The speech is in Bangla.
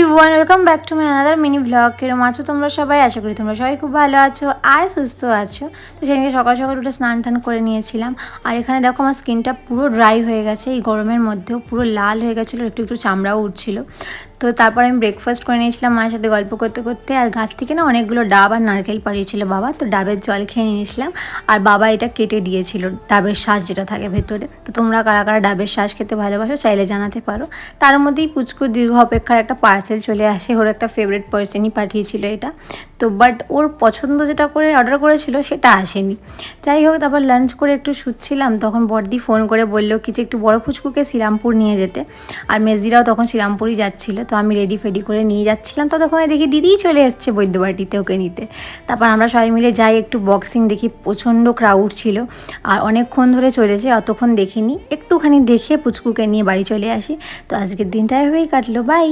Everyone, welcome back to my another mini blog. কেরম আছো তোমরা সবাই? আশা করি তোমরা সবাই খুব ভালো আছো আর সুস্থ আছো। তো সেদিনকে সকাল সকাল উঠে স্নান টান করে নিয়েছিলাম। আর এখানে দেখো আমার স্কিনটা পুরো ড্রাই হয়ে গেছে, এই গরমের মধ্যেও পুরো লাল হয়ে গেছিলো, একটু একটু চামড়াও উঠছিল। তো তারপর আমি ব্রেকফাস্ট করে নিয়েছিলাম মায়ের সাথে গল্প করতে করতে। আর গাছ থেকে না অনেকগুলো ডাব আর নারকেল পাড়িয়েছিল বাবা, তো ডাবের জল খেয়ে নিয়েছিলাম। আর বাবা এটা কেটে দিয়েছিল, ডাবের শ্বাস যেটা থাকে ভেতরে। তো তোমরা কারা কারা ডাবের শ্বাস খেতে ভালোবাসো চাইলে জানাতে পারো। তার মধ্যেই পুচকুর দীর্ঘ অপেক্ষার একটা পার্সেল চলে আসে, ওর একটা ফেভারিট পার্সনই পাঠিয়েছিল এটা। তো বাট ওর পছন্দ যেটা করে অর্ডার করেছিল সেটা আসেনি। যাই হোক, তারপর লাঞ্চ করে একটু শুচ্ছিলাম, তখন বড়দি ফোন করে বললো কি যে একটু বড় পুচকুকে শ্রীরামপুর নিয়ে যেতে। আর মেজদিরাও তখন শ্রীরামপুরই যাচ্ছিলো, তো আমি রেডি ফেডি করে নিয়ে যাচ্ছিলাম। ততক্ষণে দেখি দিদিই চলে এসছে বৈদ্যবাটিতে ওকে নিতে। তারপর আমরা সবাই মিলে যাই, একটু বক্সিং দেখি, প্রচণ্ড ক্রাউড ছিল আর অনেকক্ষণ ধরে চলেছে, অতক্ষণ দেখিনি। একটুখানি দেখে পুচকুকে নিয়ে বাড়ি চলে আসি। তো আজকের দিনটা এভাবেই কাটলো, বাই।